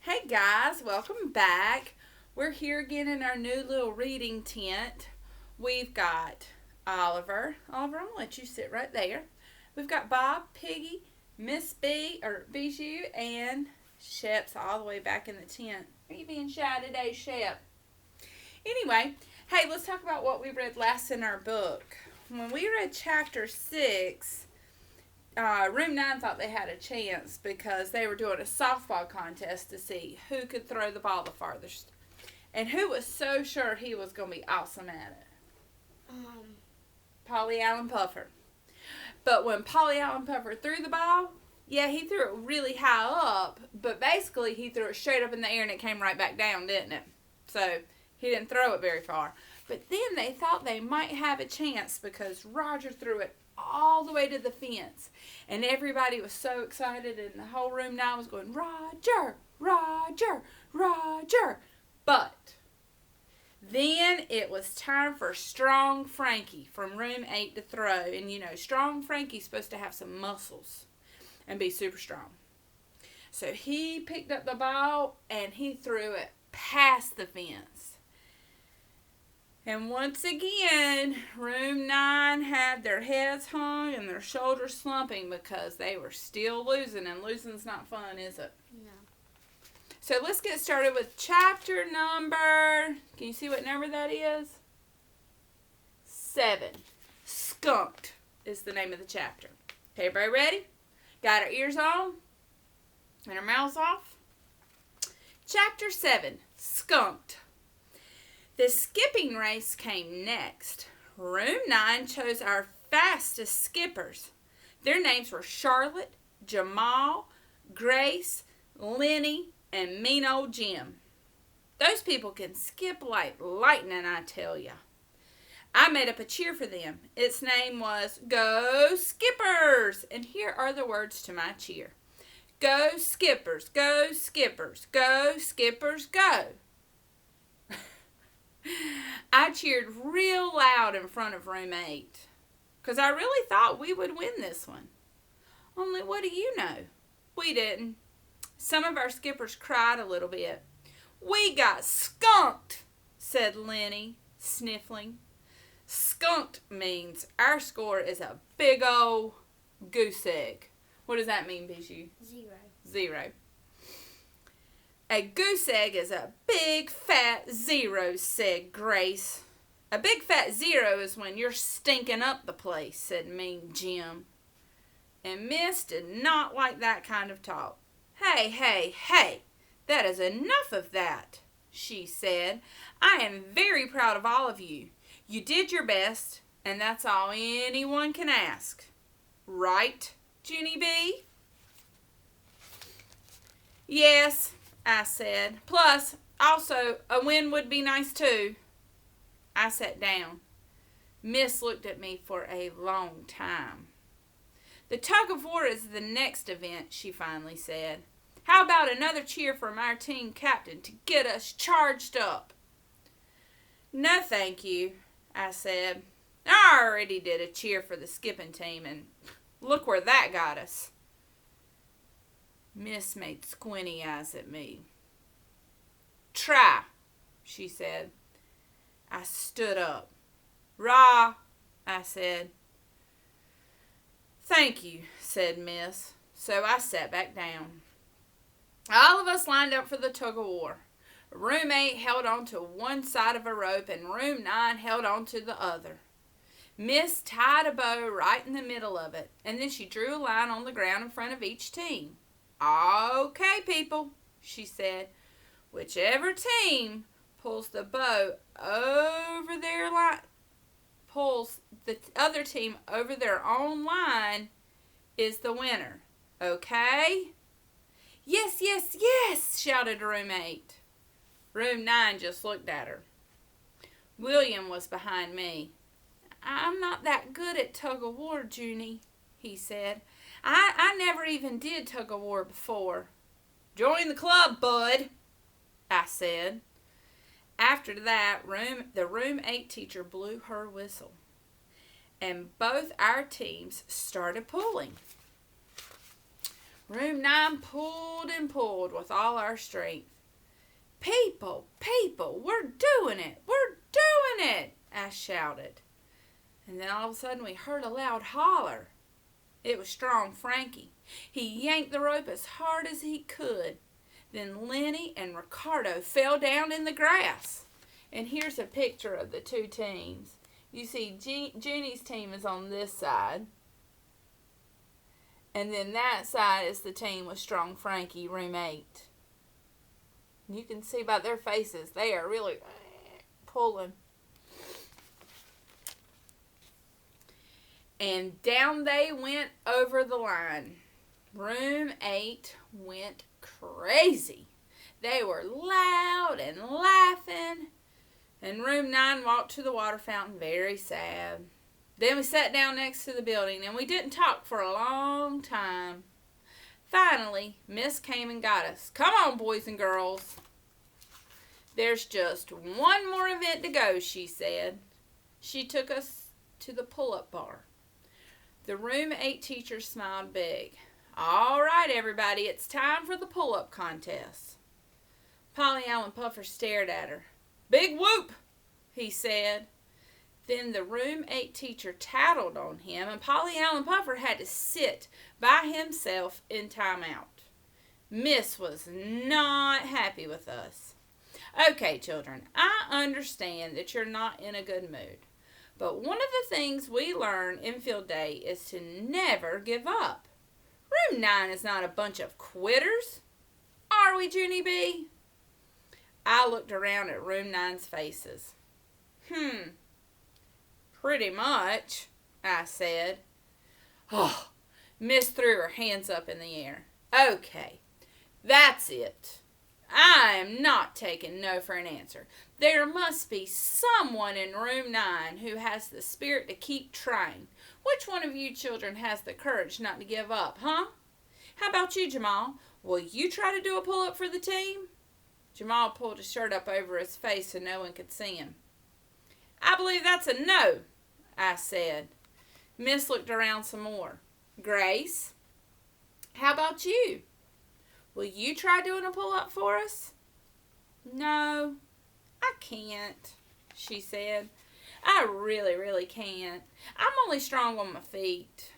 Hey guys, welcome back. We're here again in our new little reading tent. We've got Oliver. Oliver, I'm gonna let you sit right there. We've got Bob, Piggy, Miss B or Bijou, and Shep's all the way back in the tent. Are you being shy today, Shep? Anyway, hey, let's talk about what we read last in our book. When we read chapter 6, Room 9 thought they had a chance because they were doing a softball contest to see who could throw the ball the farthest. And who was so sure he was going to be awesome at it? Polly Allen Puffer. But when Polly Allen Puffer threw the ball, yeah, he threw it really high up, but basically he threw it straight up in the air and it came right back down, didn't it? So he didn't throw it very far. But then they thought they might have a chance because Roger threw it all the way to the fence. And everybody was so excited and the whole room now was going, Roger, Roger, Roger. But then it was time for Strong Frankie from room 8 to throw. And you know, Strong Frankie's supposed to have some muscles and be super strong. So he picked up the ball and he threw it past the fence. And once again, room 9 had their heads hung and their shoulders slumping because they were still losing, and losing's not fun, is it? No. So let's get started with chapter number, can you see what number that is? 7. Skunked is the name of the chapter. Okay, everybody ready? Got our ears on? And our mouths off? Chapter 7, Skunked. The skipping race came next. Room 9 chose our fastest skippers. Their names were Charlotte, Jamal, Grace, Lenny, and mean old Jim. Those people can skip like lightning, I tell ya. I made up a cheer for them. Its name was Go Skippers! And here are the words to my cheer. Go Skippers, go Skippers, go Skippers, go! I cheered real loud in front of room 8 because I really thought we would win this one. Only what do you know? We didn't. Some of our skippers cried a little bit. We got skunked, said Lenny, sniffling. Skunked means our score is a big old goose egg. What does that mean, Bijou? 0. 0. A goose egg is a big fat 0, said Grace. A big fat 0 is when you're stinking up the place, said mean Jim. And Miss did not like that kind of talk. Hey, hey, hey, that is enough of that, she said. I am very proud of all of you. You did your best, and that's all anyone can ask. Right, Jenny B? Yes, I said. Plus, also, a win would be nice too. I sat down. Miss looked at me for a long time. The tug of war is the next event, she finally said. How about another cheer from our team captain to get us charged up? No, thank you, I said. I already did a cheer for the skipping team, and look where that got us. Miss made squinty eyes at me. Try, she said. I stood up. Rah, I said. Thank you, said Miss. So I sat back down. All of us lined up for the tug of war. Room 8 held on to one side of a rope and room 9 held on to the other. Miss tied a bow right in the middle of it, and then she drew a line on the ground in front of each team. Okay, people, she said. Whichever team pulls the bow over their line, pulls the other team over their own line, is the winner. Okay? Yes, yes, yes, shouted room 8. Room 9 just looked at her. William was behind me. I'm not that good at tug of war, Junie, he said. I never even did tug of war before. Join the club, bud, I said. After that, the room 8 teacher blew her whistle, and both our teams started pulling. Room 9 pulled and pulled with all our strength. People, we're doing it. We're doing it, I shouted. And then all of a sudden we heard a loud holler. It was Strong Frankie. He yanked the rope as hard as he could. Then Lenny and Ricardo fell down in the grass. And here's a picture of the two teams. You see Junie's team is on this side. And then that side is the team with Strong Frankie, room 8. You can see by their faces, they are really pulling. And down they went over the line. Room 8 went crazy. They were loud and laughing. And room 9 walked to the water fountain very sad. Then we sat down next to the building and we didn't talk for a long time. Finally, Miss came and got us. Come on, boys and girls. There's just one more event to go, she said. She took us to the pull-up bar. The room 8 teacher smiled big. All right, everybody, it's time for the pull-up contest. Polly Allen Puffer stared at her. Big whoop, he said. Then the room 8 teacher tattled on him, and Polly Allen Puffer had to sit by himself in timeout. Miss was not happy with us. Okay, children, I understand that you're not in a good mood. But one of the things we learn in field day is to never give up. Room 9 is not a bunch of quitters. Are we, Junie B? I looked around at room 9's faces. Pretty much, I said. Oh, Miss threw her hands up in the air. Okay, that's it. I am not taking no for an answer. There must be someone in room 9 who has the spirit to keep trying. Which one of you children has the courage not to give up, huh? How about you, Jamal? Will you try to do a pull-up for the team? Jamal pulled his shirt up over his face so no one could see him. I believe that's a no, I said. Miss looked around some more. Grace, how about you? Will you try doing a pull-up for us? No, I can't, she said. I really can't. I'm only strong on my feet.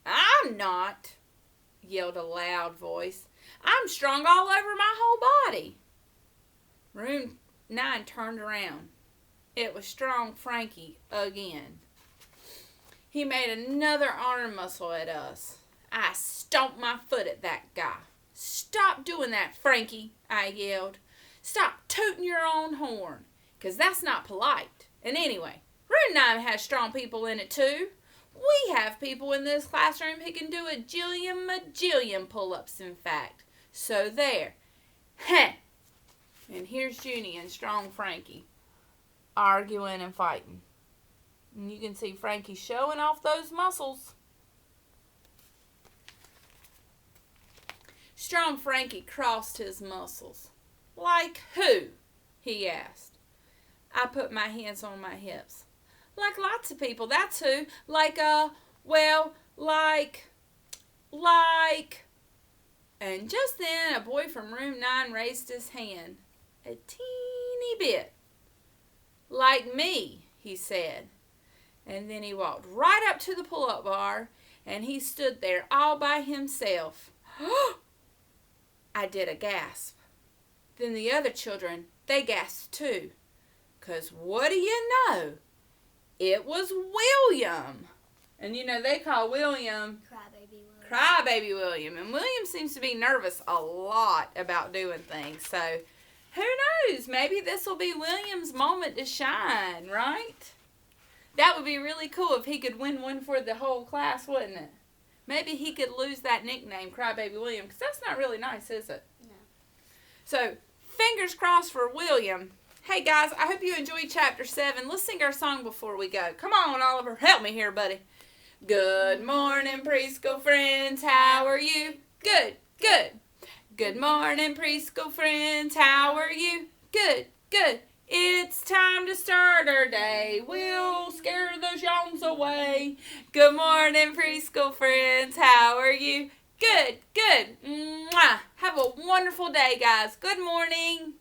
I'm not, yelled a loud voice. I'm strong all over my whole body. Room 9 turned around. It was Strong Frankie again. He made another arm muscle at us. I stomped my foot at that guy. Stop doing that, Frankie, I yelled. Stop tooting your own horn, 'cause that's not polite. And anyway, room 9 has strong people in it too. We have people in this classroom who can do a majillion pull-ups, in fact. So there. Heh. And here's Junie and Strong Frankie arguing and fighting. And you can see Frankie showing off those muscles. Strong Frankie crossed his muscles. Like who? He asked. I put my hands on my hips. Like lots of people, that's who. Like. And just then a boy from room 9 raised his hand. A teeny bit. Like me, he said. And then he walked right up to the pull-up bar, and he stood there all by himself. I did a gasp. Then the other children, they gasped too. 'Cause what do you know? It was William. And you know, they call William Crybaby William. And William seems to be nervous a lot about doing things. So, who knows? Maybe this will be William's moment to shine, right? That would be really cool if he could win one for the whole class, wouldn't it? Maybe he could lose that nickname, Crybaby William, because that's not really nice, is it? No. So, fingers crossed for William. Hey, guys, I hope you enjoyed Chapter 7. Let's sing our song before we go. Come on, Oliver. Help me here, buddy. Good morning, preschool friends. How are you? Good. Good morning, preschool friends. How are you? Good. It's time to start our day. We'll scare those yawns away. Good morning, preschool friends. How are you? Good, good. Mwah. Have a wonderful day, guys. Good morning.